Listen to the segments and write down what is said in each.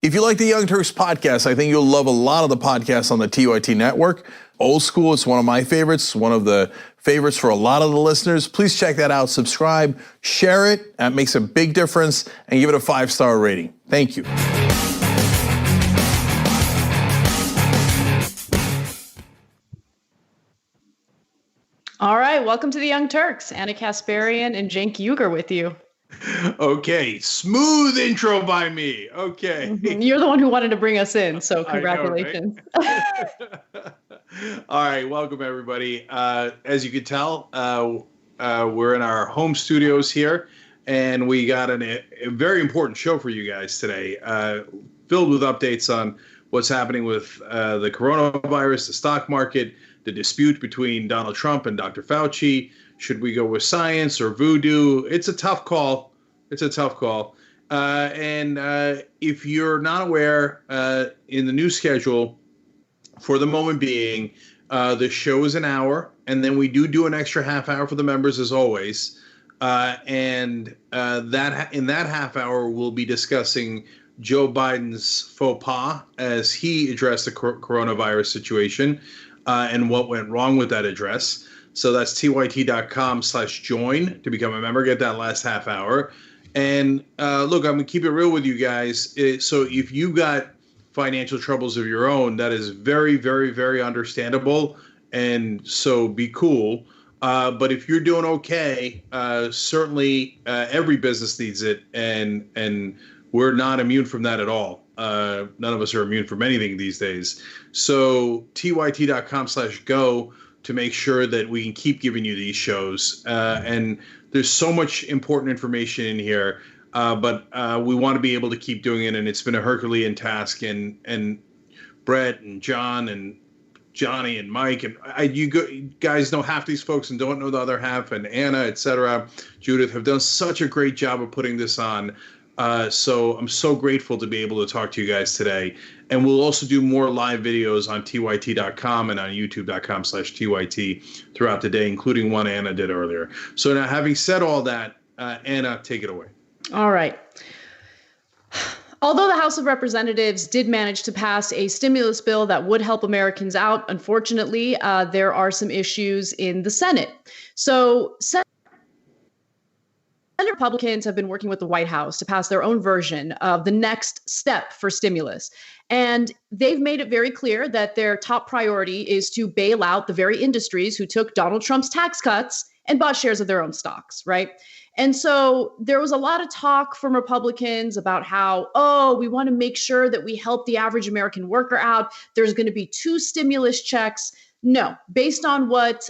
If you like the Young Turks podcast, I think you'll love a lot of the podcasts on the TYT network. Old School, it's one of my favorites, one of the favorites for a lot of the listeners. Please check that out, subscribe, share it. That makes a big difference, and give it a 5-star rating. Thank you. All right, welcome to the Young Turks. Anna Kasparian and Cenk Uygur with you. Okay, smooth intro by me. Okay. You're the one who wanted to bring us in, so congratulations. I know, right? All right, welcome everybody. As you can tell, we're in our home studios here, and we got a very important show for you guys today, filled with updates on what's happening with the coronavirus, the stock market, the dispute between Donald Trump and Dr. Fauci. Should we go with science or voodoo? It's a tough call. And if you're not aware, in the new schedule, for the moment being, the show is an hour, and then we do an extra half hour for the members as always. And that in that half hour, we'll be discussing Joe Biden's faux pas as he addressed the coronavirus situation and what went wrong with that address. So that's tyt.com/join to become a member. Get that last half hour. And look, I'm going to keep it real with you guys. So if you got financial troubles of your own, that is very, very, very understandable. And so be cool. But if you're doing okay, certainly every business needs it. And we're not immune from that at all. None of us are immune from anything these days. So tyt.com/go to make sure that we can keep giving you these shows. And there's so much important information in here, but we want to be able to keep doing it. And it's been a Herculean task. And Brett and John and Johnny and Mike, and you guys know half these folks and don't know the other half, and Anna, etc., Judith, have done such a great job of putting this on. So I'm so grateful to be able to talk to you guys today. And we'll also do more live videos on tyt.com and on youtube.com/tyt throughout the day, including one Anna did earlier. So now, having said all that, Anna, take it away. All right. Although the House of Representatives did manage to pass a stimulus bill that would help Americans out, unfortunately, there are some issues in the Senate. So Senate Republicans have been working with the White House to pass their own version of the next step for stimulus. And they've made it very clear that their top priority is to bail out the very industries who took Donald Trump's tax cuts and bought shares of their own stocks, right? And so there was a lot of talk from Republicans about how, we want to make sure that we help the average American worker out. There's going to be 2 stimulus checks. No, based on what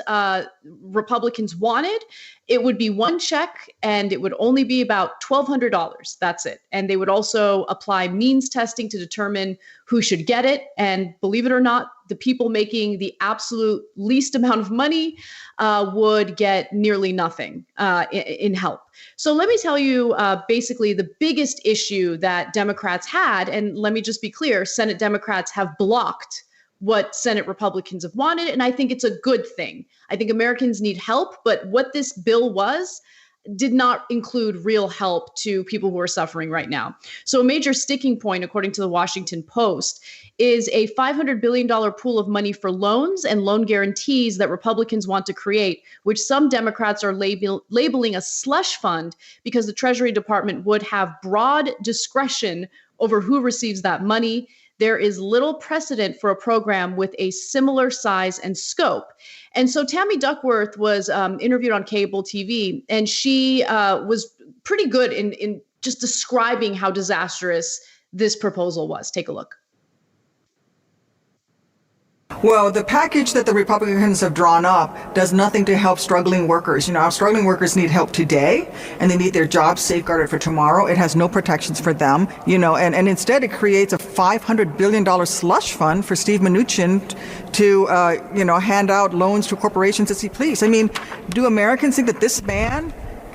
Republicans wanted, it would be 1 check and it would only be about $1,200. That's it. And they would also apply means testing to determine who should get it. And believe it or not, the people making the absolute least amount of money would get nearly nothing in help. So let me tell you basically the biggest issue that Democrats had. And let me just be clear, Senate Democrats have blocked what Senate Republicans have wanted. And I think it's a good thing. I think Americans need help, but what this bill did not include real help to people who are suffering right now. So a major sticking point, according to the Washington Post, is a $500 billion pool of money for loans and loan guarantees that Republicans want to create, which some Democrats are labeling a slush fund because the Treasury Department would have broad discretion over who receives that money. There is little precedent for a program with a similar size and scope. And so Tammy Duckworth was interviewed on cable TV, and she was pretty good in just describing how disastrous this proposal was. Take a look. Well, the package that the Republicans have drawn up does nothing to help struggling workers. You know, our struggling workers need help today, and they need their jobs safeguarded for tomorrow. It has no protections for them, and instead it creates a $500 billion slush fund for Steve Mnuchin to, hand out loans to corporations as he please. I mean, do Americans think that this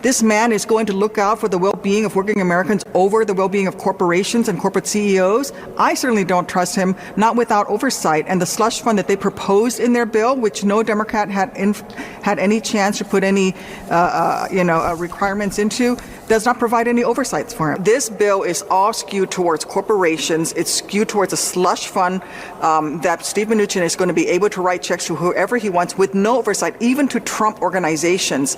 this man is going to look out for the well-being of working Americans over the well-being of corporations and corporate CEOs. I certainly don't trust him, not without oversight. And the slush fund that they proposed in their bill, which no Democrat had any chance to put any requirements into, does not provide any oversights for him. This bill is all skewed towards corporations. It's skewed towards a slush fund that Steve Mnuchin is going to be able to write checks to whoever he wants with no oversight, even to Trump organizations.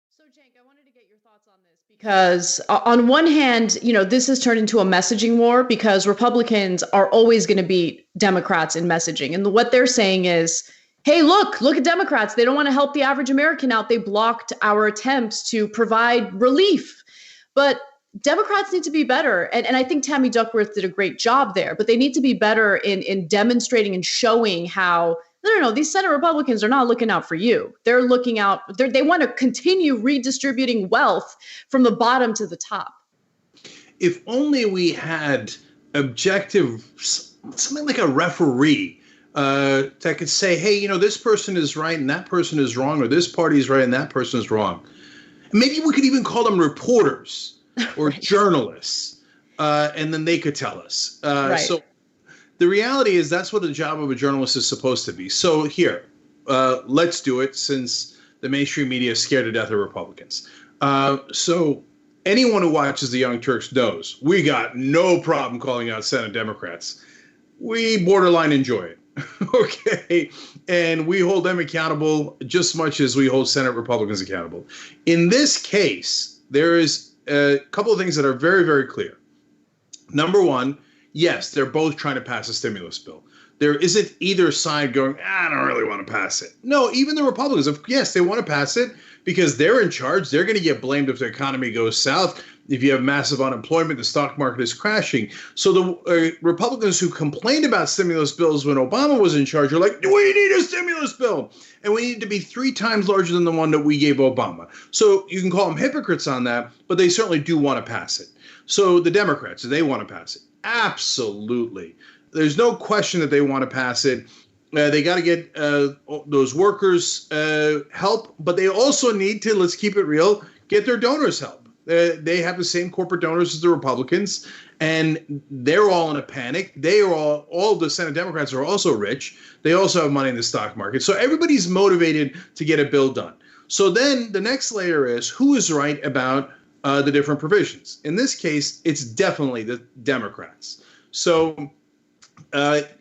So, Cenk, I wanted to get your thoughts on this because on one hand, this has turned into a messaging war because Republicans are always going to beat Democrats in messaging. And what they're saying is, hey, look at Democrats. They don't want to help the average American out. They blocked our attempts to provide relief. But Democrats need to be better. And I think Tammy Duckworth did a great job there, but they need to be better in demonstrating and showing how, no, these Senate Republicans are not looking out for you. They're looking out. They want to continue redistributing wealth from the bottom to the top. If only we had objective, something like a referee that could say, hey, this person is right and that person is wrong, or this party is right and that person is wrong. Maybe we could even call them reporters or right. Journalists, and then they could tell us. Right. So the reality is that's what the job of a journalist is supposed to be. So here, let's do it since the mainstream media is scared to death of Republicans. So anyone who watches the Young Turks knows we got no problem calling out Senate Democrats. We borderline enjoy it. Okay. And we hold them accountable just as much as we hold Senate Republicans accountable. In this case, there is a couple of things that are very, very clear. Number one, yes, they're both trying to pass a stimulus bill. There isn't either side going, I don't really want to pass it. No, even the Republicans, yes, they want to pass it because they're in charge. They're going to get blamed if the economy goes south. If you have massive unemployment, the stock market is crashing. So the Republicans who complained about stimulus bills when Obama was in charge are like, we need a stimulus bill. And we need to be 3 times larger than the one that we gave Obama. So you can call them hypocrites on that, but they certainly do want to pass it. So the Democrats, do they want to pass it? Absolutely. There's no question that they want to pass it. They got to get those workers help, but they also need to, let's keep it real, get their donors help. They have the same corporate donors as the Republicans, and they're all in a panic. They are all the Senate Democrats are also rich. They also have money in the stock market. So everybody's motivated to get a bill done. So then the next layer is who is right about the different provisions. In this case, it's definitely the Democrats. So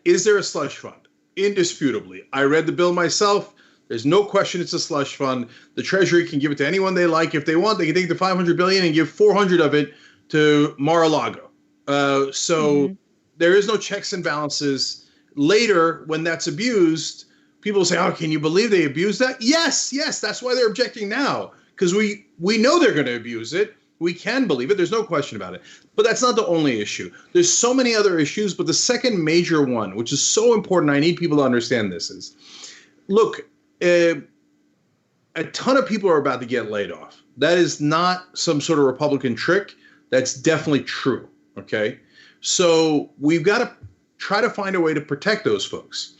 is there a slush fund? Indisputably. I read the bill myself. There's no question it's a slush fund. The Treasury can give it to anyone they like. If they want, they can take the $500 billion and give 400 of it to Mar-a-Lago. There is no checks and balances. Later, when that's abused, people say, oh, can you believe they abused that? Yes, that's why they're objecting now, because we know they're going to abuse it. We can believe it. There's no question about it. But that's not the only issue. There's so many other issues, but the second major one, which is so important, I need people to understand this, is, look, a ton of people are about to get laid off. That is not some sort of Republican trick. That's definitely true, okay? So we've got to try to find a way to protect those folks.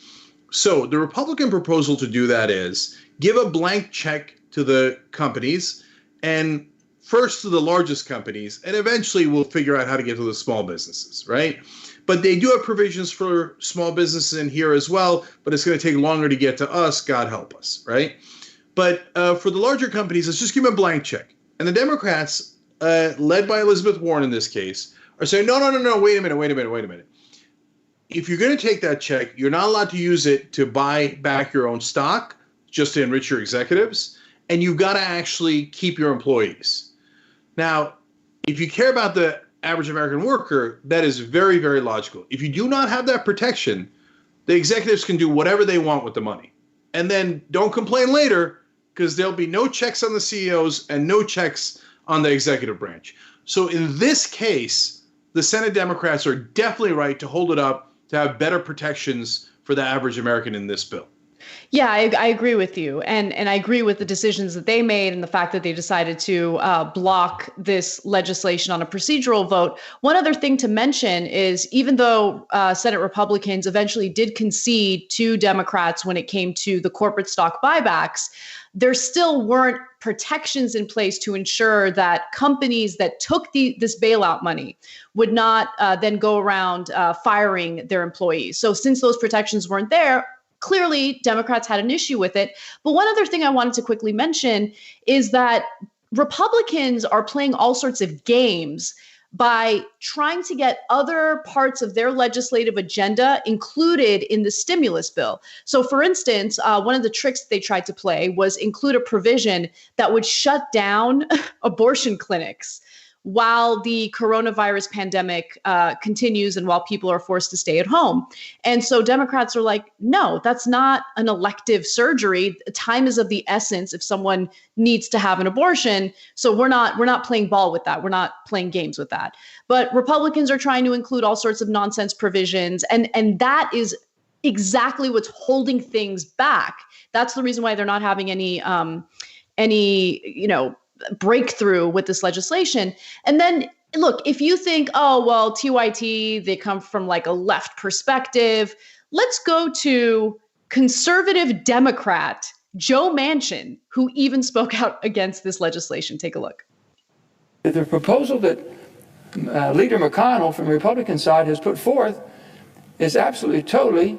So the Republican proposal to do that is give a blank check to the companies, and first to the largest companies, and eventually we'll figure out how to get to the small businesses, right? But they do have provisions for small businesses in here as well, but it's going to take longer to get to us, God help us, right? But for the larger companies, let's just give them a blank check. And the Democrats, led by Elizabeth Warren in this case, are saying, no, wait a minute. If you're going to take that check, you're not allowed to use it to buy back your own stock, just to enrich your executives, and you've got to actually keep your employees. Now, if you care about the average American worker, that is very, very logical. If you do not have that protection, the executives can do whatever they want with the money. And then don't complain later, because there'll be no checks on the CEOs and no checks on the executive branch. So in this case, the Senate Democrats are definitely right to hold it up to have better protections for the average American in this bill. Yeah, I agree with you. And I agree with the decisions that they made and the fact that they decided to block this legislation on a procedural vote. One other thing to mention is even though Senate Republicans eventually did concede to Democrats when it came to the corporate stock buybacks, there still weren't protections in place to ensure that companies that took this bailout money would not then go around firing their employees. So since those protections weren't there, clearly Democrats had an issue with it. But one other thing I wanted to quickly mention is that Republicans are playing all sorts of games by trying to get other parts of their legislative agenda included in the stimulus bill. So, for instance, one of the tricks they tried to play was include a provision that would shut down abortion clinics while the coronavirus pandemic continues and while people are forced to stay at home. And so Democrats are like, no, that's not an elective surgery. Time is of the essence if someone needs to have an abortion. So we're not playing ball with that. We're not playing games with that. But Republicans are trying to include all sorts of nonsense provisions. And that is exactly what's holding things back. That's the reason why they're not having any breakthrough with this legislation. And then look, if you think, oh, well, TYT, they come from like a left perspective, let's go to conservative Democrat Joe Manchin, who even spoke out against this legislation. Take a look. The proposal that Leader McConnell from the Republican side has put forth is absolutely, totally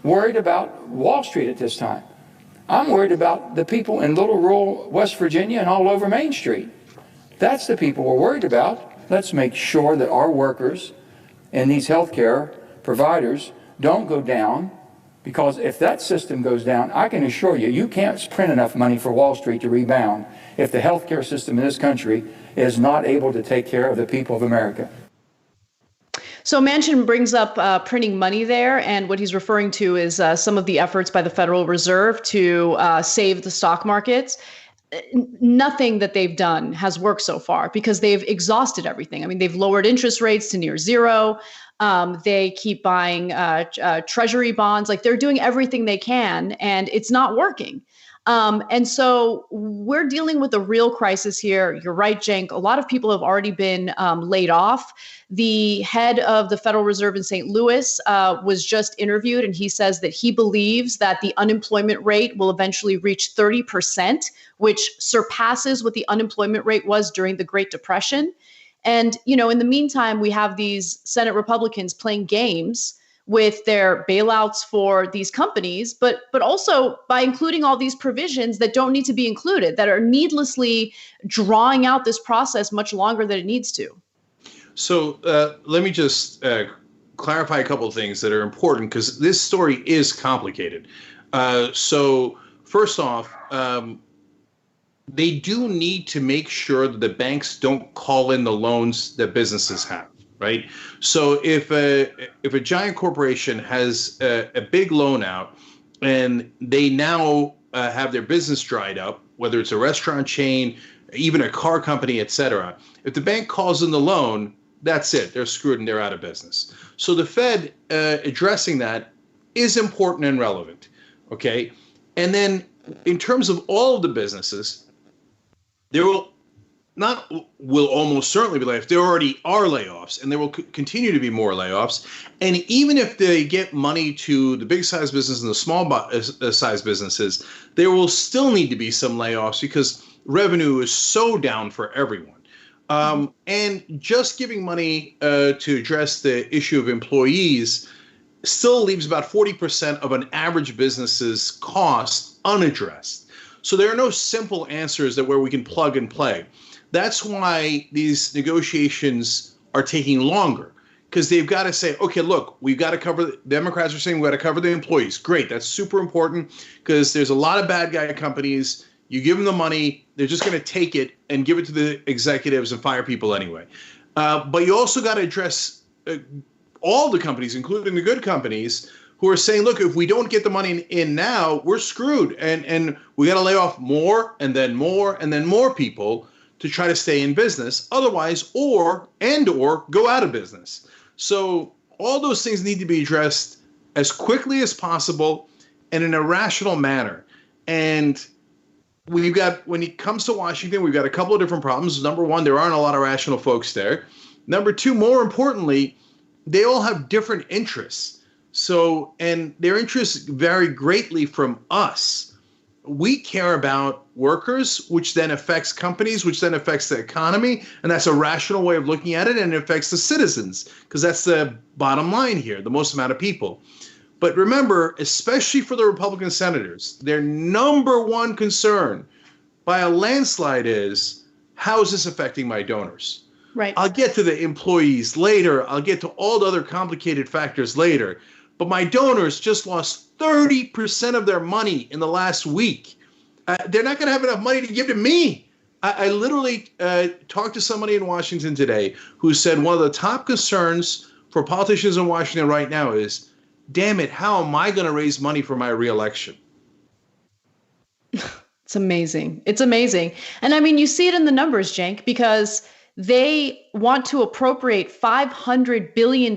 worried about Wall Street at this time. I'm worried about the people in little rural West Virginia and all over Main Street. That's the people we're worried about. Let's make sure that our workers and these healthcare providers don't go down, because if that system goes down, I can assure you, you can't print enough money for Wall Street to rebound if the healthcare system in this country is not able to take care of the people of America. So Manchin brings up printing money there, and what he's referring to is some of the efforts by the Federal Reserve to save the stock markets. Nothing that they've done has worked so far because they've exhausted everything. I mean, they've lowered interest rates to near zero. They keep buying treasury bonds. Like, they're doing everything they can, and it's not working. And so we're dealing with a real crisis here. You're right, Cenk. A lot of people have already been laid off. The head of the Federal Reserve in St. Louis was just interviewed, and he says that he believes that the unemployment rate will eventually reach 30%, which surpasses what the unemployment rate was during the Great Depression. And, you know, in the meantime, we have these Senate Republicans playing games with their bailouts for these companies, but also by including all these provisions that don't need to be included, that are needlessly drawing out this process much longer than it needs to. So let me just clarify a couple of things that are important, because this story is complicated. So first off, they do need to make sure that the banks don't call in the loans that businesses have. Right. So if a giant corporation has a big loan out and they now have their business dried up, whether it's a restaurant chain, even a car company, et cetera, if the bank calls in the loan, that's it. They're screwed and they're out of business. So the Fed addressing that is important and relevant. OK, and then in terms of all of the businesses, there will almost certainly be layoffs. There already are layoffs, and there will continue to be more layoffs. And even if they get money to the big size business and the small size businesses, there will still need to be some layoffs because revenue is so down for everyone. And just giving money to address the issue of employees still leaves about 40% of an average business's cost unaddressed. So there are no simple answers where we can plug and play. That's why these negotiations are taking longer, because they've got to say, okay, look, we've got to cover, the Democrats are saying we've got to cover the employees. Great. That's super important, because there's a lot of bad guy companies. You give them the money, they're just going to take it and give it to the executives and fire people anyway. But you also got to address all the companies, including the good companies, who are saying, look, if we don't get the money in now, we're screwed. And we got to lay off more and then more and then more people to try to stay in business, otherwise, or go out of business. So all those things need to be addressed as quickly as possible and in a rational manner. And we've got, when it comes to Washington, we've got a couple of different problems. Number one, there aren't a lot of rational folks there. Number two, more importantly, they all have different interests. So, and their interests vary greatly from us. We care about workers, which then affects companies, which then affects the economy. And that's a rational way of looking at it. And it affects the citizens, because that's the bottom line here, the most amount of people. But remember, especially for the Republican senators, their number one concern by a landslide is, how is this affecting my donors? Right. I'll get to the employees later. I'll get to all the other complicated factors later. But my donors just lost 30% of their money in the last week. They're not going to have enough money to give to me. I literally talked to somebody in Washington today who said one of the top concerns for politicians in Washington right now is, damn it, how am I going to raise money for my reelection? It's amazing. It's amazing. And I mean, you see it in the numbers, Cenk, because they want to appropriate $500 billion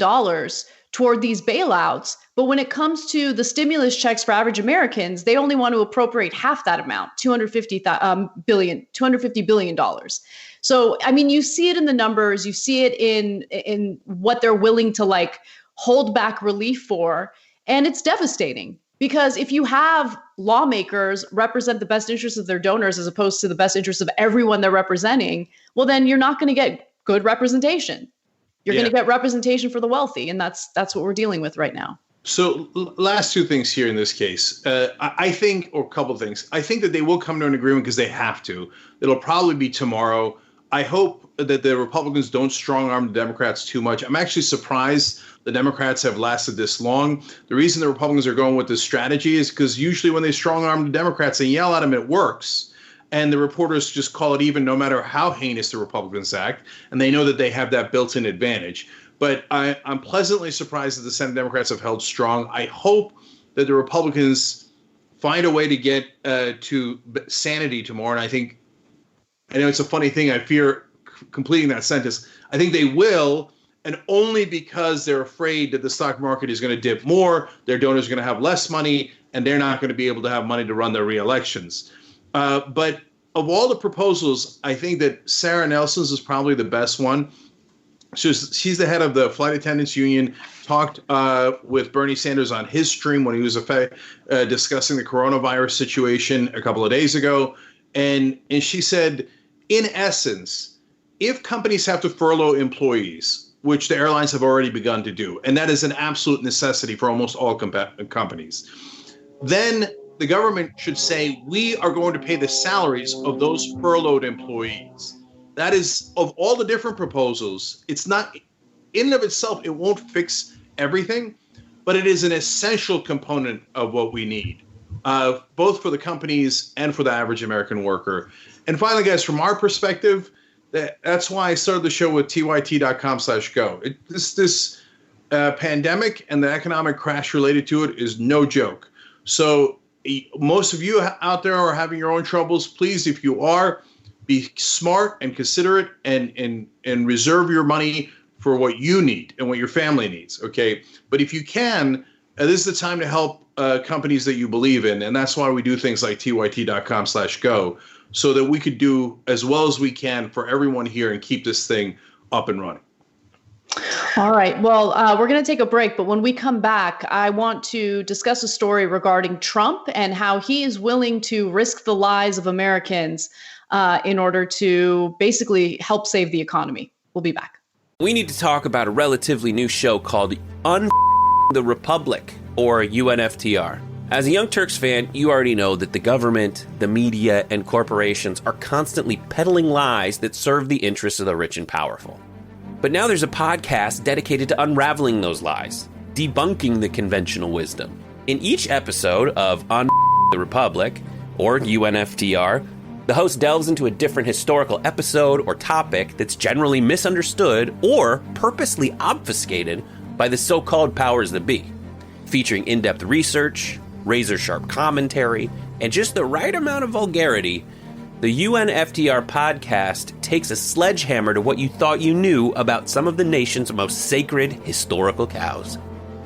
toward these bailouts. But when it comes to the stimulus checks for average Americans, they only want to appropriate half that amount, $250 billion. So, I mean, you see it in the numbers, you see it in what they're willing to like hold back relief for. And it's devastating, because if you have lawmakers represent the best interests of their donors as opposed to the best interests of everyone they're representing, well, then you're not going to get good representation. You're going to get representation for the wealthy. And that's what we're dealing with right now. So last two things here in this case, I think, or a couple of things. I think that they will come to an agreement because they have to. It'll probably be tomorrow. I hope that the Republicans don't strong arm the Democrats too much. I'm actually surprised the Democrats have lasted this long. The reason the Republicans are going with this strategy is because usually when they strong arm the Democrats and yell at them, it works. And the reporters just call it even no matter how heinous the Republicans act. And they know that they have that built-in advantage. But I'm pleasantly surprised that the Senate Democrats have held strong. I hope that the Republicans find a way to get to sanity tomorrow. And I know it's a funny thing. I fear completing that sentence. I think they will, and only because they're afraid that the stock market is going to dip more, their donors are going to have less money, and they're not going to be able to have money to run their re-elections. But of all the proposals, I think that Sarah Nelson's is probably the best one. She's the head of the Flight Attendants Union, talked with Bernie Sanders on his stream when he was discussing the coronavirus situation a couple of days ago. And she said, in essence, if companies have to furlough employees, which the airlines have already begun to do, and that is an absolute necessity for almost all companies, then the government should say, we are going to pay the salaries of those furloughed employees. That is, of all the different proposals, it's not, in and of itself, it won't fix everything, but it is an essential component of what we need, both for the companies and for the average American worker. And finally, guys, from our perspective, that's why I started the show with tyt.com/go. This pandemic and the economic crash related to it is no joke. So most of you out there are having your own troubles. Please, if you are, be smart and considerate and reserve your money for what you need and what your family needs, okay? But if you can, this is the time to help companies that you believe in, and that's why we do things like tyt.com/go, so that we could do as well as we can for everyone here and keep this thing up and running. All right. Well, we're going to take a break, but when we come back, I want to discuss a story regarding Trump and how he is willing to risk the lives of Americans in order to basically help save the economy. We'll be back. We need to talk about a relatively new show called the Republic, or UNFTR. As a Young Turks fan, you already know that the government, the media, and corporations are constantly peddling lies that serve the interests of the rich and powerful. But now there's a podcast dedicated to unraveling those lies, debunking the conventional wisdom. In each episode of the Republic, or UNFTR, the host delves into a different historical episode or topic that's generally misunderstood or purposely obfuscated by the so-called powers that be, featuring in-depth research, razor-sharp commentary, and just the right amount of vulgarity. The UNFTR podcast takes a sledgehammer to what you thought you knew about some of the nation's most sacred historical cows.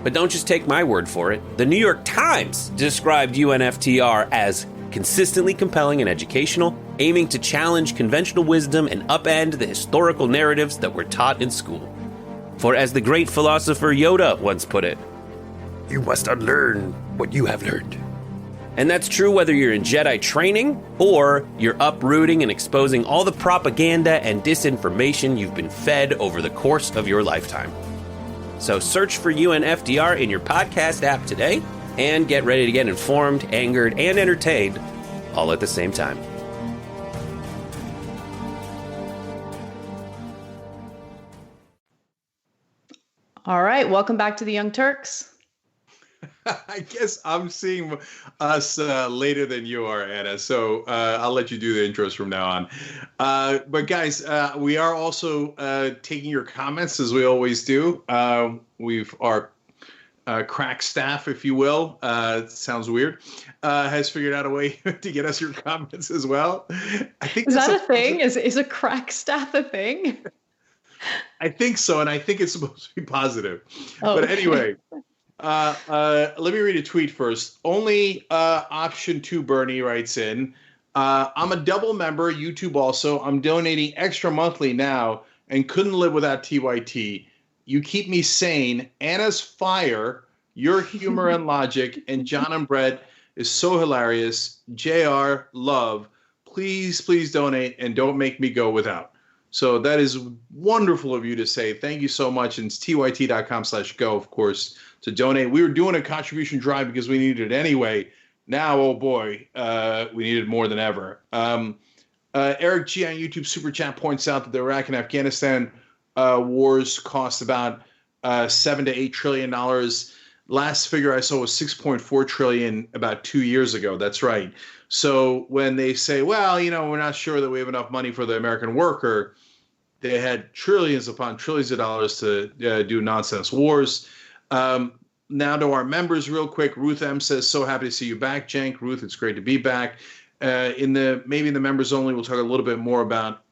But don't just take my word for it. The New York Times described UNFTR as consistently compelling and educational, aiming to challenge conventional wisdom and upend the historical narratives that were taught in school. For as the great philosopher Yoda once put it, you must unlearn what you have learned. And that's true whether you're in Jedi training or you're uprooting and exposing all the propaganda and disinformation you've been fed over the course of your lifetime. So search for UNFDR in your podcast app today and get ready to get informed, angered, and entertained all at the same time. All right, welcome back to the Young Turks. I guess I'm seeing us later than you are, Anna. So I'll let you do the intros from now on. But guys, we are also taking your comments as we always do. We've our crack staff, if you will, sounds weird, has figured out a way to get us your comments as well. I think is that a thing? Is a crack staff a thing? I think so, and I think it's supposed to be positive. Oh, but okay. anyway. Let me read a tweet first. Only option 2 Bernie writes in, I'm a double member, YouTube also. I'm donating extra monthly now and couldn't live without TYT. You keep me sane. Anna's fire, your humor and logic, and John and Brett is so hilarious. JR, love. Please, please donate and don't make me go without. So that is wonderful of you to say. Thank you so much. And it's tyt.com/go, of course, to donate. We were doing a contribution drive because we needed it anyway. Now, oh boy, we need it more than ever. Eric G on YouTube Super Chat points out that the Iraq and Afghanistan wars cost about $7 to $8 trillion. Last figure I saw was 6.4 trillion about 2 years ago. That's right. So when they say, well, you know, we're not sure that we have enough money for the American worker, they had trillions upon trillions of dollars to do nonsense wars. Now to our members real quick. Ruth M says, so happy to see you back, Cenk. Ruth, it's great to be back. Maybe in the members only, we'll talk a little bit more about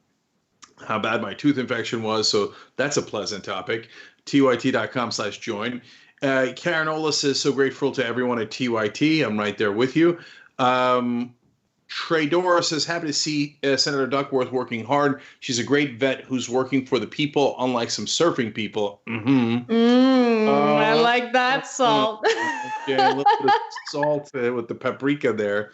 how bad my tooth infection was. So that's a pleasant topic. tyt.com/join. Karen Ola says, so grateful to everyone at TYT. I'm right there with you. Trey Dora says, happy to see Senator Duckworth working hard. She's a great vet who's working for the people, unlike some surfing people. Mm-hmm. I like that salt. Yeah, a little bit of salt with the paprika there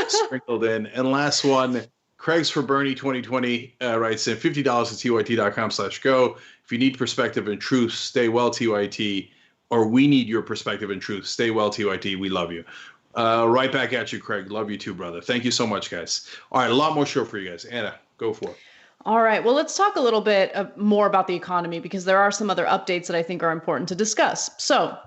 sprinkled in. And last one, Craig's for Bernie 2020 writes in $50 to tyt.com/go. If you need perspective and truth, stay well, TYT. Or we need your perspective and truth. Stay well, TYT. We love you. Right back at you, Craig. Love you too, brother. Thank you so much, guys. All right, a lot more show for you guys. Anna, go for it. All right. Well, let's talk a little bit more about the economy because there are some other updates that I think are important to discuss. So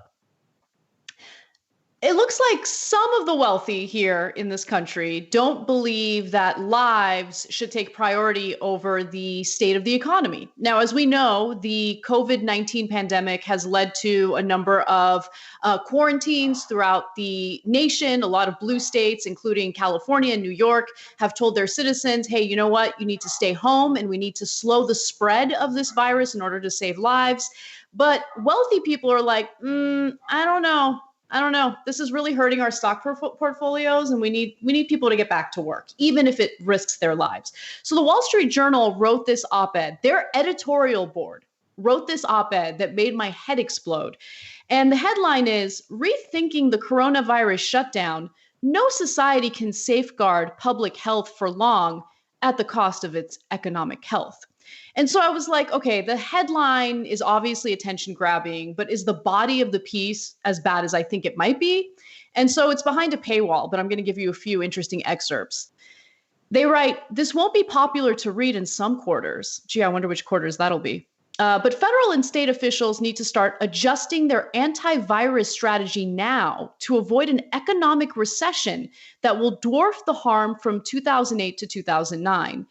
it looks like some of the wealthy here in this country don't believe that lives should take priority over the state of the economy. Now, as we know, the COVID-19 pandemic has led to a number of quarantines throughout the nation. A lot of blue states, including California and New York, have told their citizens, hey, you know what? You need to stay home and we need to slow the spread of this virus in order to save lives. But wealthy people are like, I don't know. This is really hurting our stock portfolios, and we need people to get back to work, even if it risks their lives. So the Wall Street Journal wrote this op-ed. Their editorial board wrote this op-ed that made my head explode. And the headline is, Rethinking the Coronavirus Shutdown, No Society Can Safeguard Public Health for Long at the Cost of Its Economic Health. And so I was like, okay, the headline is obviously attention grabbing, but is the body of the piece as bad as I think it might be? And so it's behind a paywall, but I'm going to give you a few interesting excerpts. They write, this won't be popular to read in some quarters. Gee, I wonder which quarters that'll be. But federal and state officials need to start adjusting their antivirus strategy now to avoid an economic recession that will dwarf the harm from 2008 to 2009.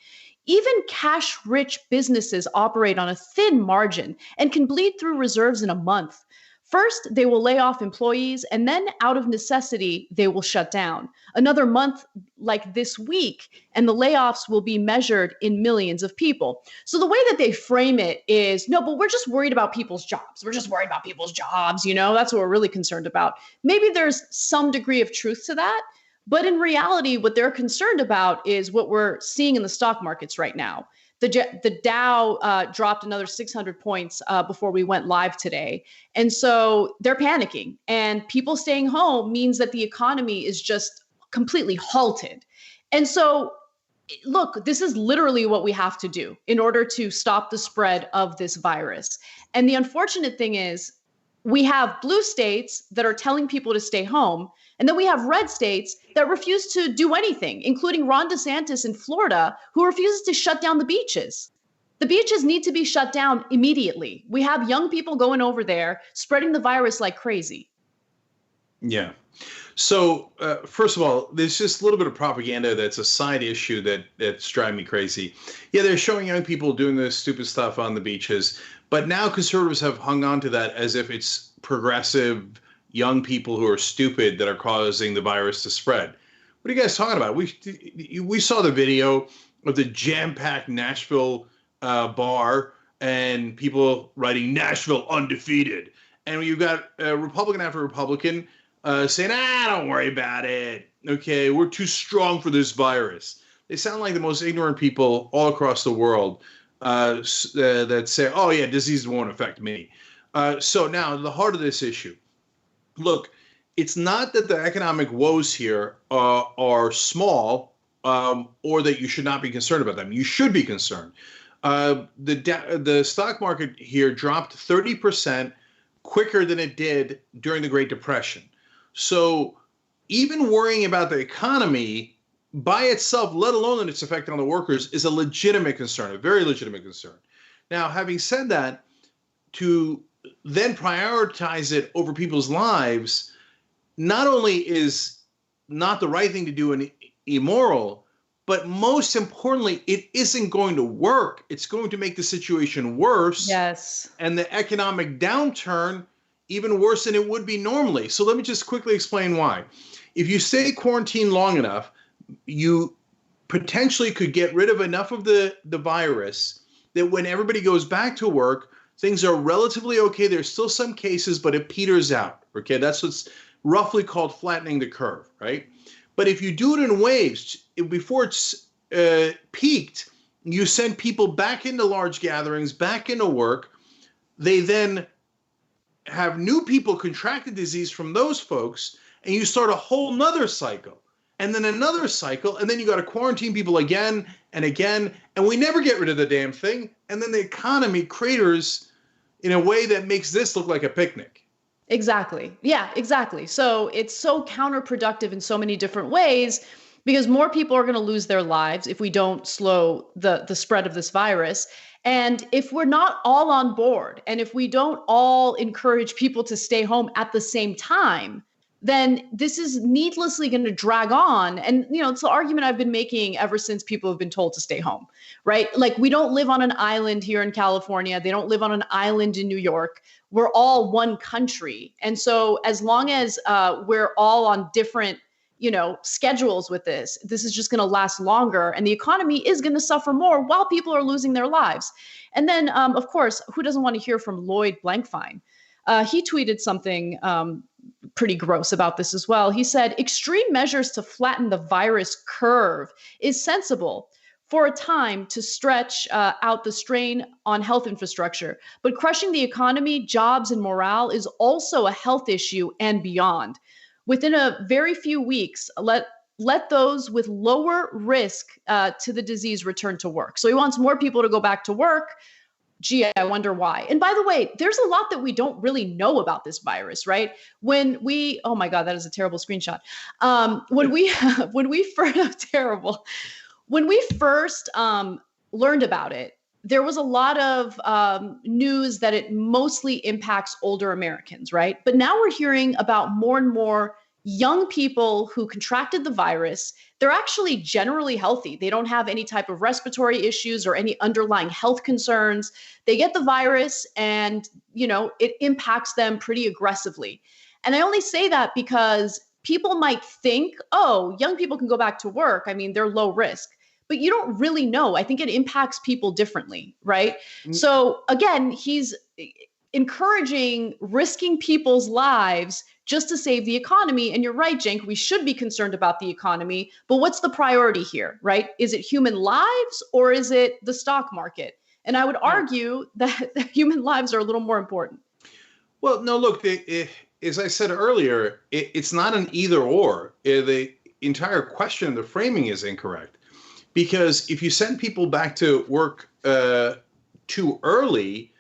Even cash-rich businesses operate on a thin margin and can bleed through reserves in a month. First, they will lay off employees, and then out of necessity, they will shut down. Another month like this week, and the layoffs will be measured in millions of people. So the way that they frame it is, no, but we're just worried about people's jobs. We're just worried about people's jobs. That's what we're really concerned about. Maybe there's some degree of truth to that. But in reality, what they're concerned about is what we're seeing in the stock markets right now. The Dow dropped another 600 points before we went live today. And so they're panicking. And people staying home means that the economy is just completely halted. And so, look, this is literally what we have to do in order to stop the spread of this virus. And the unfortunate thing is, we have blue states that are telling people to stay home. And then we have red states that refuse to do anything, including Ron DeSantis in Florida, who refuses to shut down the beaches. The beaches need to be shut down immediately. We have young people going over there, spreading the virus like crazy. Yeah. So, first of all, there's just a little bit of propaganda that's a side issue that's driving me crazy. Yeah, they're showing young people doing this stupid stuff on the beaches, but now conservatives have hung on to that as if it's progressive young people who are stupid that are causing the virus to spread. What are you guys talking about? We saw the video of the jam-packed Nashville bar and people writing Nashville undefeated. And you've got Republican after Republican saying, don't worry about it. Okay, we're too strong for this virus. They sound like the most ignorant people all across the world that say, oh, yeah, disease won't affect me. So now the heart of this issue. Look, it's not that the economic woes here are small or that you should not be concerned about them. You should be concerned. The stock market here dropped 30% quicker than it did during the Great Depression. So even worrying about the economy by itself, let alone its effect on the workers, is a legitimate concern, a very legitimate concern. Now, having said that, to then prioritize it over people's lives not only is not the right thing to do and immoral, but most importantly, it isn't going to work. It's going to make the situation worse. Yes. And the economic downturn even worse than it would be normally. So let me just quickly explain why. If you stay quarantined long enough, you potentially could get rid of enough of the virus that when everybody goes back to work, things are relatively okay. There's still some cases, but it peters out. Okay, that's what's roughly called flattening the curve, right? But if you do it in waves, before it's peaked, you send people back into large gatherings, back into work. They then have new people contract the disease from those folks, and you start a whole nother cycle, and then another cycle, and then you got to quarantine people again and again, and we never get rid of the damn thing, and then the economy craters in a way that makes this look like a picnic. Exactly. Yeah, exactly. So it's so counterproductive in so many different ways because more people are going to lose their lives if we don't slow the spread of this virus. And if we're not all on board, and if we don't all encourage people to stay home at the same time, then this is needlessly going to drag on. And, it's the argument I've been making ever since people have been told to stay home, right? Like, we don't live on an island here in California. They don't live on an island in New York. We're all one country. And so as long as we're all on different, schedules with this is just going to last longer. And the economy is going to suffer more while people are losing their lives. And then, of course, who doesn't want to hear from Lloyd Blankfein? He tweeted something pretty gross about this as well. He said, extreme measures to flatten the virus curve is sensible for a time to stretch out the strain on health infrastructure. But crushing the economy, jobs, and morale is also a health issue and beyond. Within a very few weeks, let those with lower risk to the disease return to work. So he wants more people to go back to work. Gee, I wonder why. And by the way, there's a lot that we don't really know about this virus, right? Oh my God, that is a terrible screenshot. When we first learned about it, there was a lot of news that it mostly impacts older Americans, right? But now we're hearing about more and more young people who contracted the virus, they're actually generally healthy. They don't have any type of respiratory issues or any underlying health concerns. They get the virus and, it impacts them pretty aggressively. And I only say that because people might think, oh, young people can go back to work. I mean, they're low risk. But you don't really know. I think it impacts people differently, right? So again, he's encouraging risking people's lives just to save the economy. And you're right, Cenk, we should be concerned about the economy. But what's the priority here, right? Is it human lives or is it the stock market? And I would argue that human lives are a little more important. Well, no, look, as I said earlier, it's not an either or. The entire question, the framing is incorrect. Because if you send people back to work too early,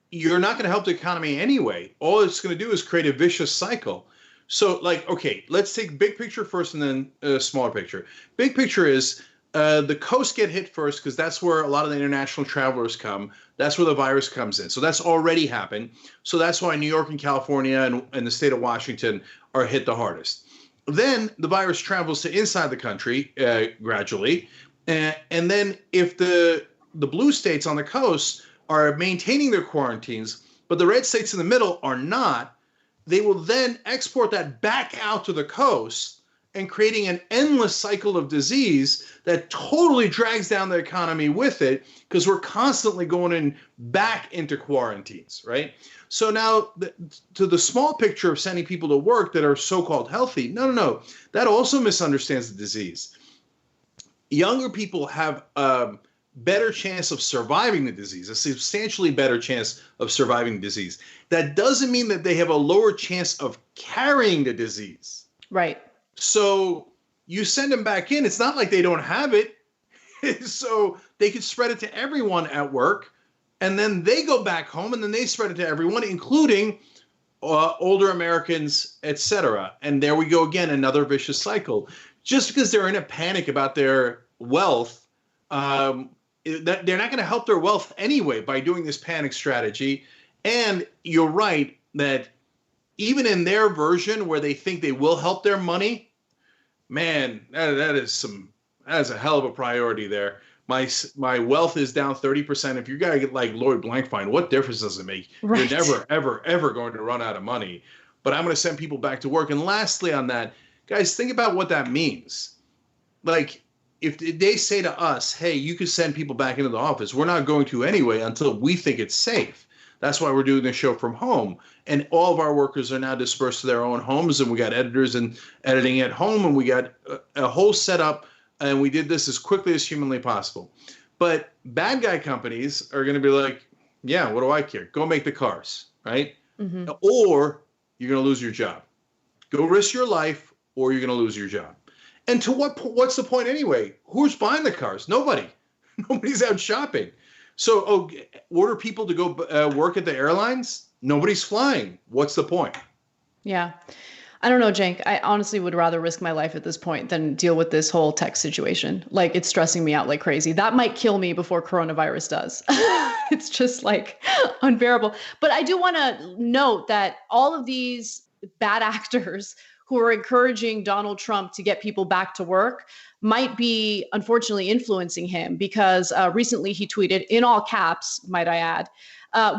you're not going to help the economy anyway. All it's going to do is create a vicious cycle. So, okay, let's take big picture first and then smaller picture. Big picture is the coasts get hit first because that's where a lot of the international travelers come. That's where the virus comes in. So that's already happened. So that's why New York and California and the state of Washington are hit the hardest. Then the virus travels to inside the country gradually. And then if the blue states on the coast are maintaining their quarantines, but the red states in the middle are not, they will then export that back out to the coast and creating an endless cycle of disease that totally drags down the economy with it because we're constantly going back into quarantines, right? So now to the small picture of sending people to work that are so-called healthy, no. That also misunderstands the disease. Younger people have a better chance of surviving the disease, a substantially better chance of surviving the disease. That doesn't mean that they have a lower chance of carrying the disease. Right. So you send them back in. It's not like they don't have it. So they can spread it to everyone at work. And then they go back home and then they spread it to everyone, including older Americans, etc. And there we go again, another vicious cycle. Just because they're in a panic about their wealth, they're not going to help their wealth anyway by doing this panic strategy. And you're right that even in their version where they think they will help their money, man, that is a hell of a priority there. My wealth is down 30%. If you got to get like Lloyd Blankfein, what difference does it make? Right. You're never, ever, ever going to run out of money. But I'm going to send people back to work. And lastly on that, guys, think about what that means. Like, if they say to us, hey, you can send people back into the office, we're not going to anyway until we think it's safe. That's why we're doing this show from home. And all of our workers are now dispersed to their own homes. And we got editors and editing at home. And we got a whole setup. And we did this as quickly as humanly possible. But bad guy companies are going to be like, yeah, what do I care? Go make the cars, right? Mm-hmm. Or you're going to lose your job. Go risk your life or you're going to lose your job. And to what's the point anyway? Who's buying the cars? Nobody. Nobody's out shopping. So order people to go work at the airlines? Nobody's flying. What's the point? Yeah. I don't know, Cenk. I honestly would rather risk my life at this point than deal with this whole tech situation. Like, it's stressing me out like crazy. That might kill me before coronavirus does. It's just like unbearable. But I do want to note that all of these bad actors who are encouraging Donald Trump to get people back to work might be unfortunately influencing him because recently he tweeted, in all caps, might I add,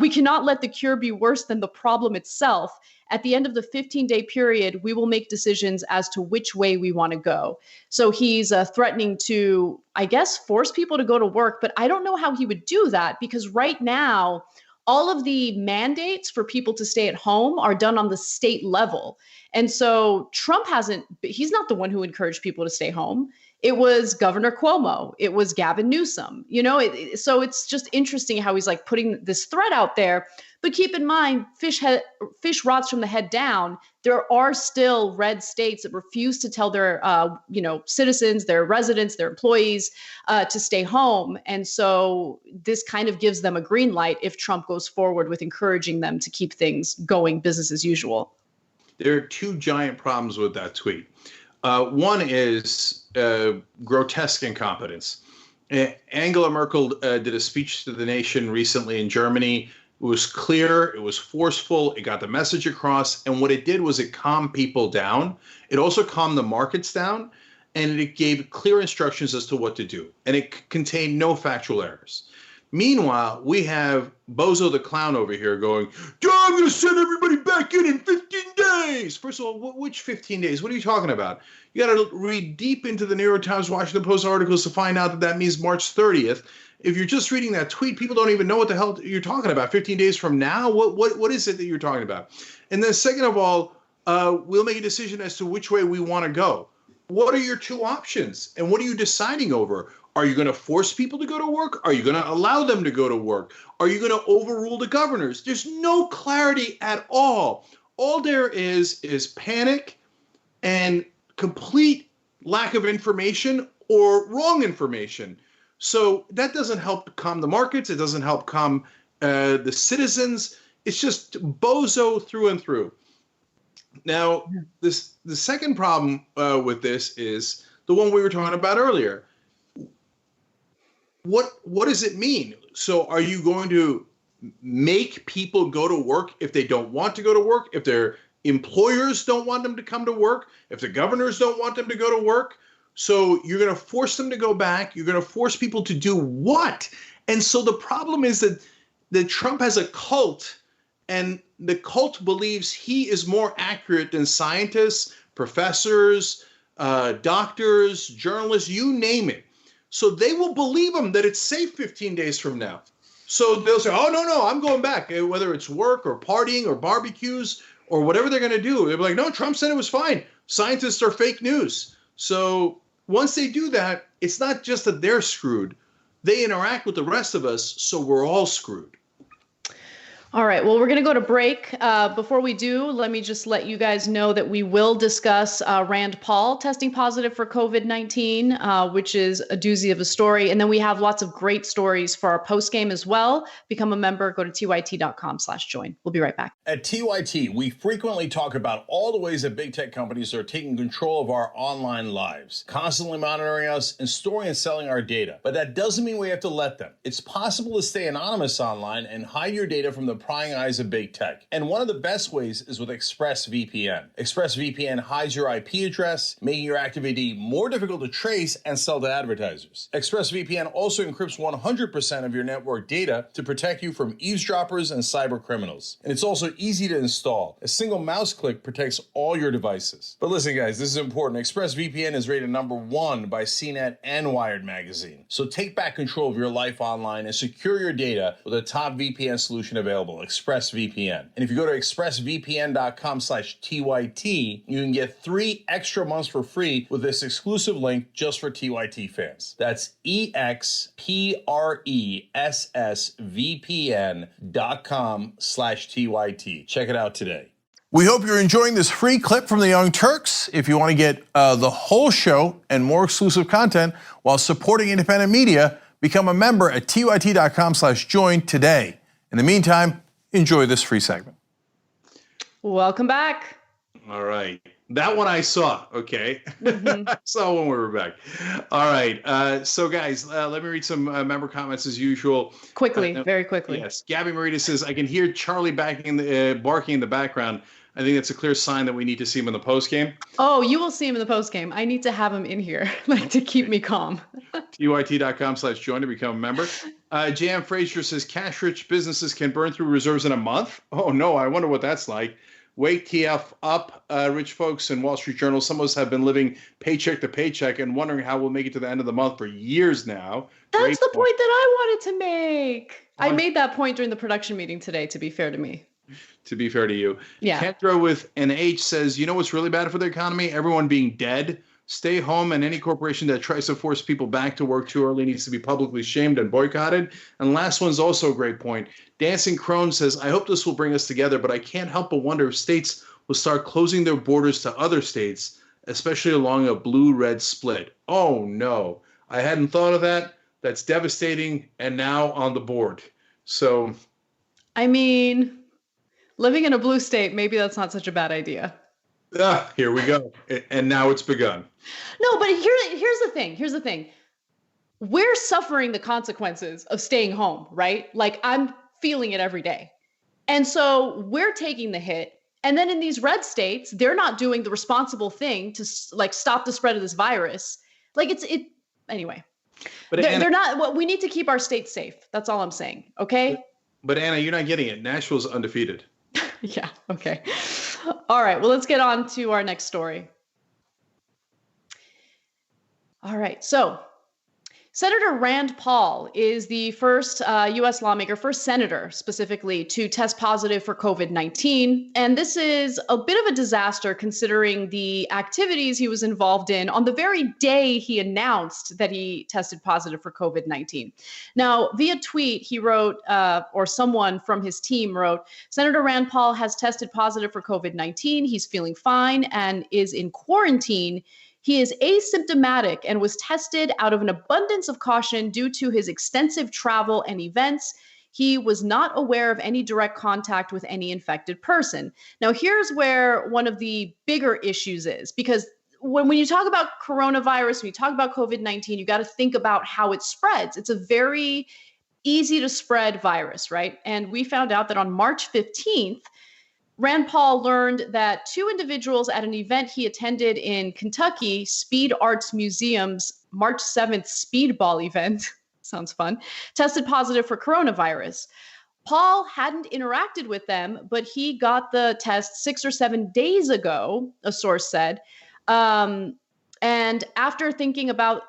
we cannot let the cure be worse than the problem itself. At the end of the 15-day period, we will make decisions as to which way we want to go. So he's threatening to, I guess, force people to go to work. But I don't know how he would do that because right now, all of the mandates for people to stay at home are done on the state level. And so Trump he's not the one who encouraged people to stay home. It was Governor Cuomo. It was Gavin Newsom. So it's just interesting how he's like putting this threat out there. But keep in mind, fish rots from the head down. There are still red states that refuse to tell their citizens, their residents, their employees to stay home. And so this kind of gives them a green light if Trump goes forward with encouraging them to keep things going business as usual. There are two giant problems with that tweet. One is grotesque incompetence. Angela Merkel did a speech to the nation recently in Germany, was clear, it was forceful, it got the message across, and what it did was it calmed people down. It also calmed the markets down, and it gave clear instructions as to what to do, and it contained no factual errors. Meanwhile, we have Bozo the Clown over here going, I'm going to send everybody back in 15 days. First of all, which 15 days? What are you talking about? You got to read deep into the New York Times, Washington Post articles to find out that that means March 30th. If you're just reading that tweet, people don't even know what the hell you're talking about. 15 days from now? What is it that you're talking about? And then second of all, we'll make a decision as to which way we want to go. What are your two options? And what are you deciding over? Are you going to force people to go to work? Are you going to allow them to go to work? Are you going to overrule the governors? There's no clarity at all. All there is panic and complete lack of information or wrong information. So that doesn't help calm the markets. It doesn't help calm the citizens. It's just bozo through and through. Now, the second problem with this is the one we were talking about earlier. What does it mean? So are you going to make people go to work if they don't want to go to work, if their employers don't want them to come to work, if the governors don't want them to go to work? So you're going to force them to go back. You're going to force people to do what? And so the problem is that Trump has a cult, and the cult believes he is more accurate than scientists, professors, doctors, journalists, you name it. So they will believe him that it's safe 15 days from now. So they'll say, oh, no, I'm going back, whether it's work or partying or barbecues or whatever they're going to do. They'll be like, no, Trump said it was fine. Scientists are fake news. So once they do that, it's not just that they're screwed. They interact with the rest of us, so we're all screwed. All right. Well, we're going to go to break. Before we do, let me just let you guys know that we will discuss Rand Paul testing positive for COVID-19, which is a doozy of a story. And then we have lots of great stories for our post game as well. Become a member. Go to tyt.com/join. We'll be right back. At TYT, we frequently talk about all the ways that big tech companies are taking control of our online lives, constantly monitoring us and storing and selling our data. But that doesn't mean we have to let them. It's possible to stay anonymous online and hide your data from the prying eyes of big tech. And one of the best ways is with ExpressVPN. ExpressVPN hides your IP address, making your activity more difficult to trace and sell to advertisers. ExpressVPN also encrypts 100% of your network data to protect you from eavesdroppers and cyber criminals. And it's also easy to install. A single mouse click protects all your devices. But listen, guys, this is important. ExpressVPN is rated #1 by CNET and Wired magazine. So take back control of your life online and secure your data with a top VPN solution available, ExpressVPN. And if you go to expressvpn.com/TYT, you can get 3 extra months for free with this exclusive link just for TYT fans. That's expressvpn.com/TYT. Check it out today. We hope you're enjoying this free clip from the Young Turks. If you want to get the whole show and more exclusive content while supporting independent media, become a member at tyt.com/join today. In the meantime, enjoy this free segment. Welcome back. All right. That one I saw. Okay. I saw when we were back. All right. So, guys, let me read some member comments as usual. Quickly, very quickly. Yes. Gabby Marita says, I can hear Charlie barking in the background. I think that's a clear sign that we need to see him in the post game. Oh, you will see him in the post game. I need to have him in here, to keep me calm. TYT.com/join to become a member. J.M. Frazier says, cash-rich businesses can burn through reserves in a month. Oh, no, I wonder what that's like. Wake TF up, rich folks in Wall Street Journal. Some of us have been living paycheck to paycheck and wondering how we'll make it to the end of the month for years now. That's the point that I wanted to make. I made that point during the production meeting today, to be fair to me. To be fair to you. Yeah. Kendra with an H says, you know what's really bad for the economy? Everyone being dead. Stay home, and any corporation that tries to force people back to work too early needs to be publicly shamed and boycotted. And last one's also a great point. Dancing Crone says, I hope this will bring us together, but I can't help but wonder if states will start closing their borders to other states, especially along a blue-red split. Oh, no. I hadn't thought of that. That's devastating and now on the board. So, I mean, living in a blue state, maybe that's not such a bad idea. Here we go. And now it's begun. No, but here's the thing. Here's the thing. We're suffering the consequences of staying home, right? Like, I'm feeling it every day. And so we're taking the hit. And then in these red states, they're not doing the responsible thing to like stop the spread of this virus. Like anyway. But They're not. Well, we need to keep our states safe. That's all I'm saying. Okay. But Anna, you're not getting it. Nashville's undefeated. Yeah. Okay. All right. Well, let's get on to our next story. All right. So Senator Rand Paul is the first U.S. lawmaker, first senator specifically, to test positive for COVID-19. And this is a bit of a disaster considering the activities he was involved in on the very day he announced that he tested positive for COVID-19. Now, via tweet, he wrote, or someone from his team wrote, Senator Rand Paul has tested positive for COVID-19. He's feeling fine and is in quarantine. He is asymptomatic and was tested out of an abundance of caution due to his extensive travel and events. He was not aware of any direct contact with any infected person. Now, here's where one of the bigger issues is, because when you talk about coronavirus, when you talk about COVID-19, you got to think about how it spreads. It's a very easy to spread virus, right? And we found out that on March 15th, Rand Paul learned that two individuals at an event he attended in Kentucky, Speed Arts Museum's March 7th speedball event, sounds fun, tested positive for coronavirus. Paul hadn't interacted with them, but he got the test 6 or 7 days ago, a source said. And after thinking about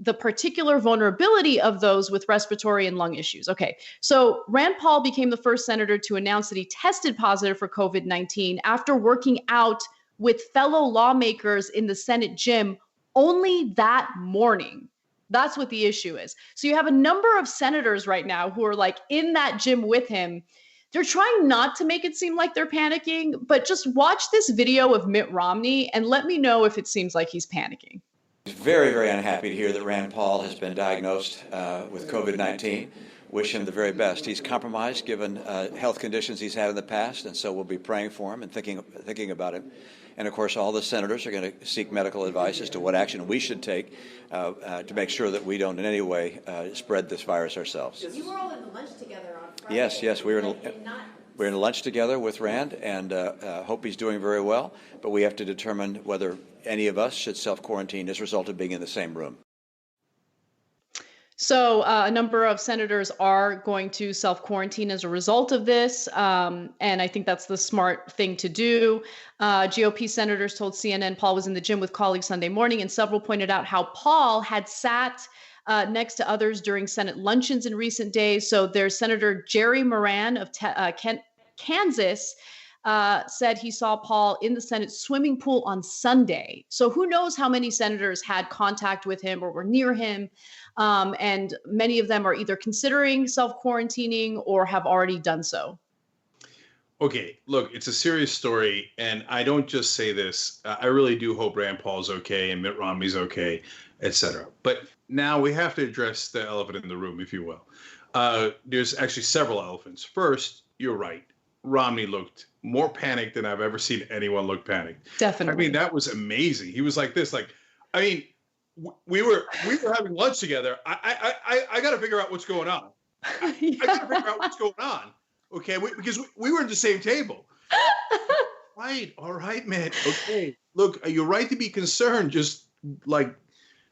the particular vulnerability of those with respiratory and lung issues. Okay, so Rand Paul became the first senator to announce that he tested positive for COVID-19 after working out with fellow lawmakers in the Senate gym only that morning. That's what the issue is. So you have a number of senators right now who are like in that gym with him. They're trying not to make it seem like they're panicking, but just watch this video of Mitt Romney and let me know if it seems like he's panicking. Very, very unhappy to hear that Rand Paul has been diagnosed with COVID-19. Wish him the very best. He's compromised given health conditions he's had in the past, and so we'll be praying for him and thinking about him. And of course, all the senators are going to seek medical advice as to what action we should take to make sure that we don't in any way spread this virus ourselves. You were all in the lunch together on Friday. Yes, we were in lunch together with Rand, and hope he's doing very well. But we have to determine whether any of us should self-quarantine as a result of being in the same room. So a number of senators are going to self-quarantine as a result of this. And I think that's the smart thing to do. GOP senators told CNN Paul was in the gym with colleagues Sunday morning, and several pointed out how Paul had sat next to others during Senate luncheons in recent days. So there's Senator Jerry Moran of Kansas said he saw Paul in the Senate swimming pool on Sunday. So who knows how many senators had contact with him or were near him. And many of them are either considering self-quarantining or have already done so. Okay, look, it's a serious story, and I don't just say this. I really do hope Rand Paul's okay and Mitt Romney's okay, etc. But now we have to address the elephant in the room, if you will. There's actually several elephants. First, you're right. Romney looked more panicked than I've ever seen anyone look panicked. Definitely. I mean, that was amazing. He was like this, we were having lunch together. I got to figure out what's going on. I got to figure out what's going on. Okay, because we were at the same table. Right. All right, man. Okay. Look, you're right to be concerned. Just like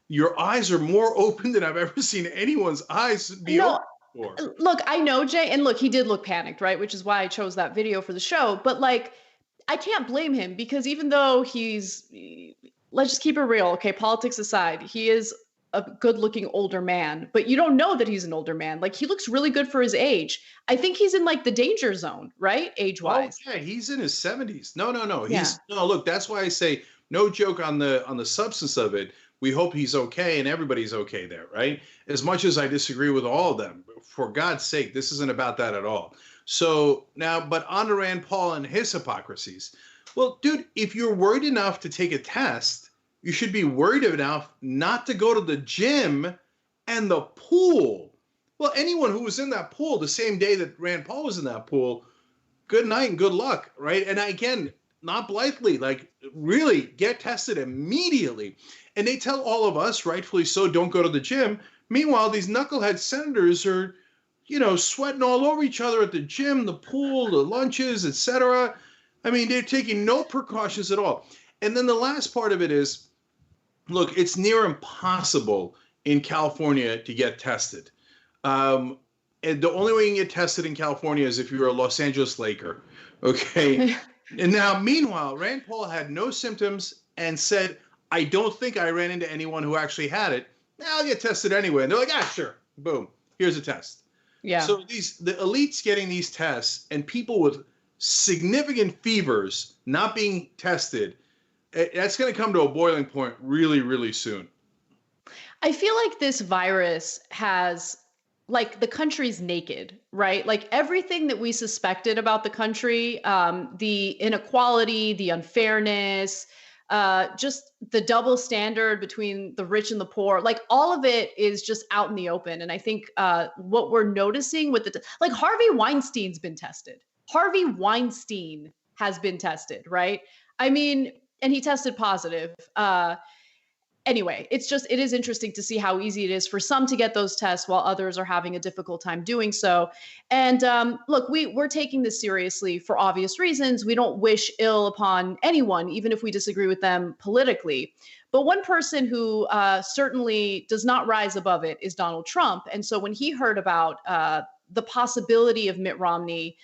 your eyes are more open than I've ever seen anyone's eyes be open before. Look, I know, Jay, and look, he did look panicked, right? Which is why I chose that video for the show. But like, I can't blame him because even though let's just keep it real, okay? Politics aside, he is a good-looking older man, but you don't know that he's an older man. Like, he looks really good for his age. I think he's in like the danger zone, right? Age-wise. Oh, yeah, he's in his 70s. No. Yeah. No, look, that's why I say no joke on the substance of it. We hope he's okay and everybody's okay there, right? As much as I disagree with all of them, for God's sake, this isn't about that at all. So now, but on to Rand Paul and his hypocrisies. Well, dude, if you're worried enough to take a test, you should be worried enough not to go to the gym and the pool. Well, anyone who was in that pool the same day that Rand Paul was in that pool, good night and good luck, right? And again, not blithely, like really get tested immediately. And they tell all of us, rightfully so, don't go to the gym. Meanwhile, these knucklehead senators are sweating all over each other at the gym, the pool, the lunches, etc. I mean, they're taking no precautions at all. And then the last part of it is, look, it's near impossible in California to get tested. And the only way you can get tested in California is if you're a Los Angeles Laker. Okay. And now, meanwhile, Rand Paul had no symptoms and said, I don't think I ran into anyone who actually had it. Now I'll get tested anyway. And they're like, sure. Boom. Here's a test. Yeah. So the elites getting these tests and people with significant fevers not being tested, that's going to come to a boiling point really, really soon. I feel like this virus has, like, the country's naked, right? Like everything that we suspected about the country, the inequality, the unfairness, just the double standard between the rich and the poor, like all of it is just out in the open. And I think what we're noticing with like Harvey Weinstein's been tested. Harvey Weinstein has been tested, right? I mean, and he tested positive. Anyway, it is interesting to see how easy it is for some to get those tests while others are having a difficult time doing so. And look, we're taking this seriously for obvious reasons. We don't wish ill upon anyone, even if we disagree with them politically. But one person who certainly does not rise above it is Donald Trump. And so when he heard about the possibility of Mitt Romney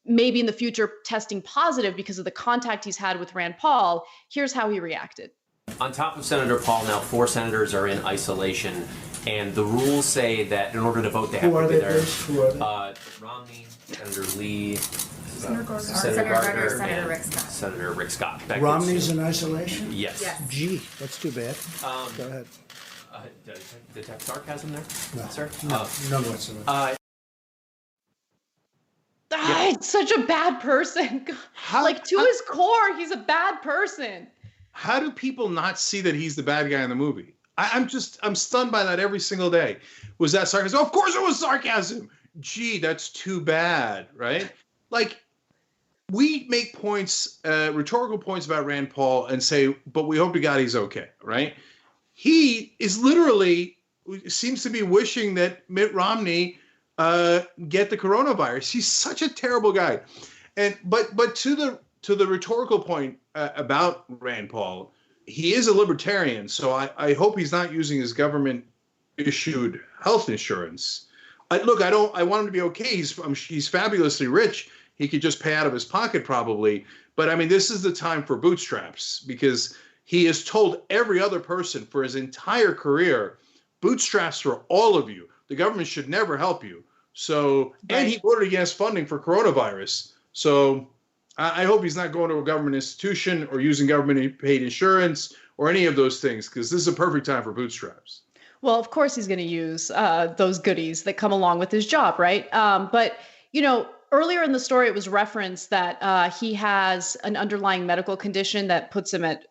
maybe in the future testing positive because of the contact he's had with Rand Paul, here's how he reacted. On top of Senator Paul, now 4 senators are in isolation, and the rules say that in order to vote, they have to be there. Romney, Senator Lee, Senator Gardner, Senator and Rick Scott. Senator Rick Scott. That Romney's in isolation? Yes. Gee, that's too bad. Go ahead. Detect sarcasm there, No, sir? none whatsoever. It's such a bad person. Like to his core, he's a bad person. How do people not see that he's the bad guy in the movie? I'm stunned by that every single day. Was that sarcasm? Of course it was sarcasm. Gee, that's too bad, right? Like, we make points, rhetorical points about Rand Paul and say, but we hope to God he's okay, right? He is literally, seems to be wishing that Mitt Romney get the coronavirus. He's such a terrible guy. And but to the rhetorical point about Rand Paul, he is a libertarian, so I hope he's not using his government issued health insurance. I want him to be okay. He's fabulously rich. He could just pay out of his pocket probably. But I mean, this is the time for bootstraps, because he has told every other person for his entire career, bootstraps for all of you. The government should never help you. So, and he voted against funding for coronavirus. So I hope he's not going to a government institution or using government paid insurance or any of those things, because this is a perfect time for bootstraps. Well, of course he's going to use those goodies that come along with his job, right? But, earlier in the story, it was referenced that he has an underlying medical condition that puts him at,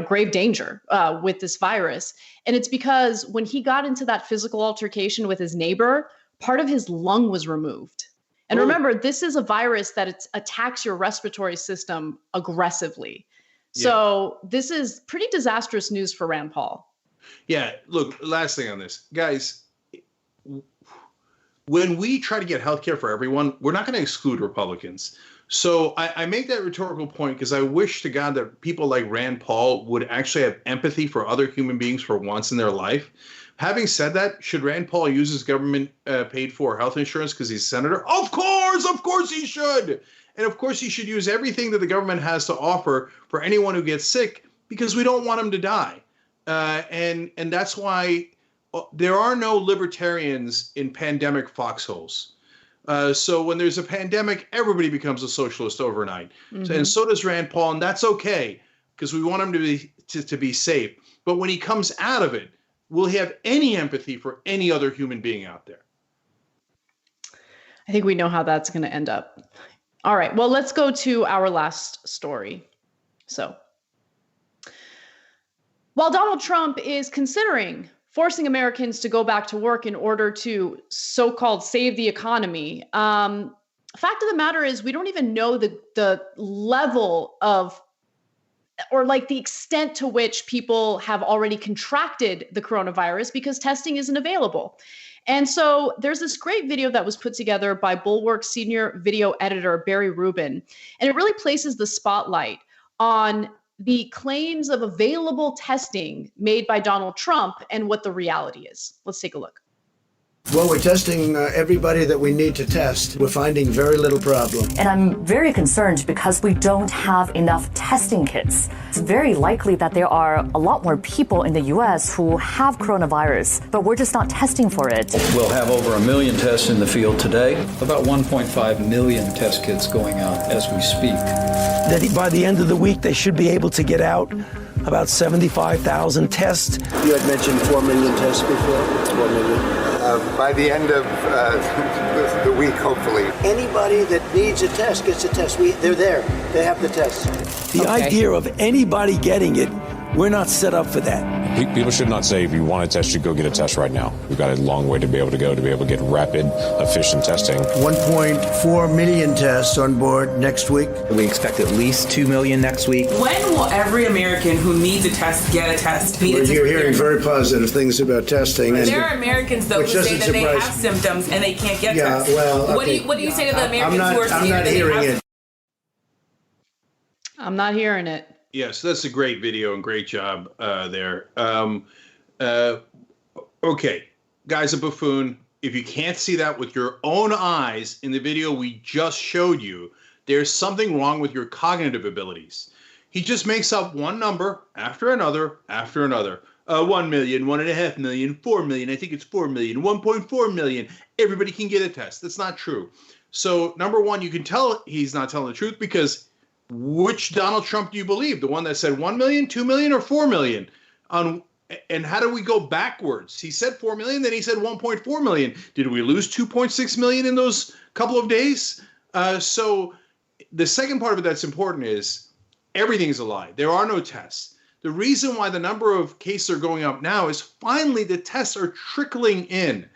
grave danger with this virus. And it's because when he got into that physical altercation with his neighbor, part of his lung was removed. And remember, this is a virus that attacks your respiratory system aggressively. So this is pretty disastrous news for Rand Paul. Yeah, look, last thing on this. Guys, when we try to get healthcare for everyone, we're not going to exclude Republicans. So I make that rhetorical point because I wish to God that people like Rand Paul would actually have empathy for other human beings for once in their life. Having said that, should Rand Paul use his government paid for health insurance because he's a senator? Of course he should. And of course he should use everything that the government has to offer for anyone who gets sick, because we don't want him to die. And that's why there are no libertarians in pandemic foxholes. So when there's a pandemic, everybody becomes a socialist overnight. Mm-hmm. And so does Rand Paul, and that's okay, because we want him to be safe. But when he comes out of it, will he have any empathy for any other human being out there? I think we know how that's going to end up. All right, well, let's go to our last story. So, while Donald Trump is considering forcing Americans to go back to work in order to so-called save the economy, fact of the matter is we don't even know the level of, or like the extent to which people have already contracted the coronavirus, because testing isn't available. And so there's this great video that was put together by Bulwark's senior video editor, Barry Rubin, and it really places the spotlight on the claims of available testing made by Donald Trump and what the reality is. Let's take a look. Well, we're testing everybody that we need to test. We're finding very little problem. And I'm very concerned because we don't have enough testing kits. It's very likely that there are a lot more people in the U.S. who have coronavirus, but we're just not testing for it. We'll have over 1 million tests in the field today, about 1.5 million test kits going out as we speak. That by the end of the week, they should be able to get out about 75,000 tests. You had mentioned 4 million tests before. 4 million. By the end of the week, hopefully. Anybody that needs a test gets a test. They're there. They have the test. The idea of anybody getting it, we're not set up for that. People should not say, if you want a test, you go get a test right now. We've got a long way to be able to go to be able to get rapid, efficient testing. 1.4 million tests on board next week. We expect at least 2 million next week. When will every American who needs a test get a test? You're hearing very positive things about testing. There are Americans, though, who say that they have symptoms and they can't get tests. Well, okay. What do you say to the Americans who are I'm not hearing it. I'm not hearing it. Yes, that's a great video and great job there. Okay, guy's a buffoon. If you can't see that with your own eyes in the video we just showed you, there's something wrong with your cognitive abilities. He just makes up one number after another after another. 1 million, 1.5 million, 4 million. I think it's 4 million, 1.4 million. Everybody can get a test. That's not true. So number one, you can tell he's not telling the truth because which Donald Trump do you believe? The one that said 1 million, 2 million, or 4 million? And how do we go backwards? He said 4 million, then he said 1.4 million. Did we lose 2.6 million in those couple of days? So the second part of it that's important is everything is a lie. There are no tests. The reason why the number of cases are going up now is finally the tests are trickling in.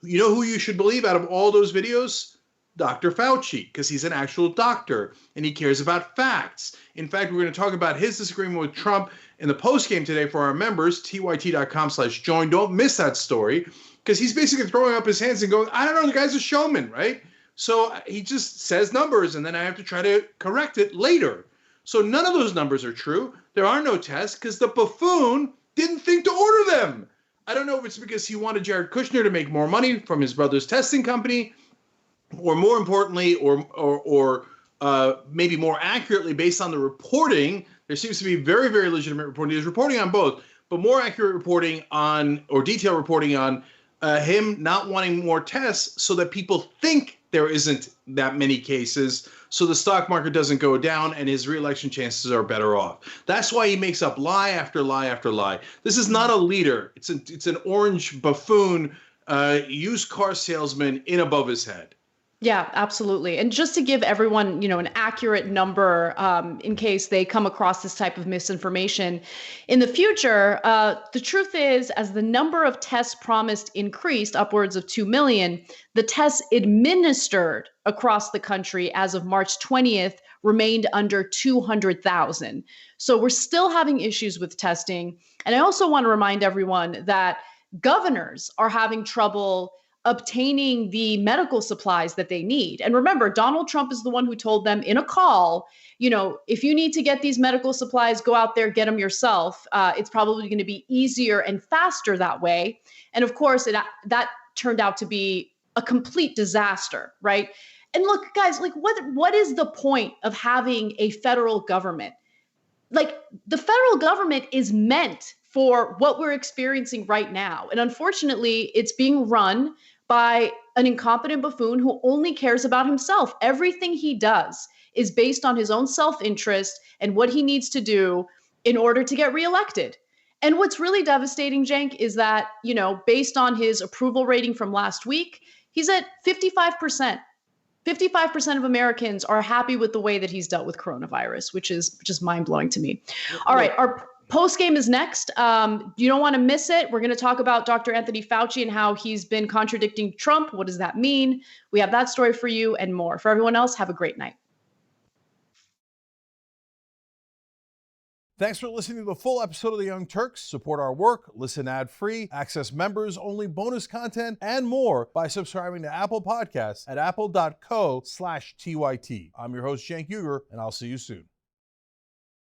You know who you should believe out of all those videos? Dr. Fauci, because he's an actual doctor and he cares about facts. In fact, we're going to talk about his disagreement with Trump in the postgame today for our members, tyt.com/join. Don't miss that story because he's basically throwing up his hands and going, I don't know, the guy's a showman, right? So he just says numbers and then I have to try to correct it later. So none of those numbers are true. There are no tests because the buffoon didn't think to order them. I don't know if it's because he wanted Jared Kushner to make more money from his brother's testing company, or more importantly, or maybe more accurately, based on the reporting, there seems to be very, very legitimate reporting. There's reporting on both, but more accurate reporting on, or detailed reporting on, him not wanting more tests so that people think there isn't that many cases, so the stock market doesn't go down and his reelection chances are better off. That's why he makes up lie after lie after lie. This is not a leader. It's an orange buffoon, used car salesman in above his head. Yeah, absolutely. And just to give everyone, an accurate number in case they come across this type of misinformation in the future, the truth is, as the number of tests promised increased upwards of 2 million, the tests administered across the country as of March 20th remained under 200,000. So we're still having issues with testing. And I also want to remind everyone that governors are having trouble obtaining the medical supplies that they need. And remember, Donald Trump is the one who told them in a call, if you need to get these medical supplies, go out there, get them yourself. It's probably going to be easier and faster that way. And of course, that turned out to be a complete disaster, right? And look, guys, what is the point of having a federal government? The federal government is meant for what we're experiencing right now. And unfortunately, it's being run by an incompetent buffoon who only cares about himself. Everything he does is based on his own self-interest and what he needs to do in order to get reelected. And what's really devastating, Cenk, is that, based on his approval rating from last week, he's at 55%. 55% of Americans are happy with the way that he's dealt with coronavirus, which is just mind-blowing to me. All right, our post-game is next. You don't want to miss it. We're going to talk about Dr. Anthony Fauci and how he's been contradicting Trump. What does that mean? We have that story for you and more. For everyone else, have a great night. Thanks for listening to the full episode of the Young Turks. Support our work, listen ad-free, access members-only bonus content, and more by subscribing to Apple Podcasts at apple.co/TYT. I'm your host, Cenk Uygur, and I'll see you soon.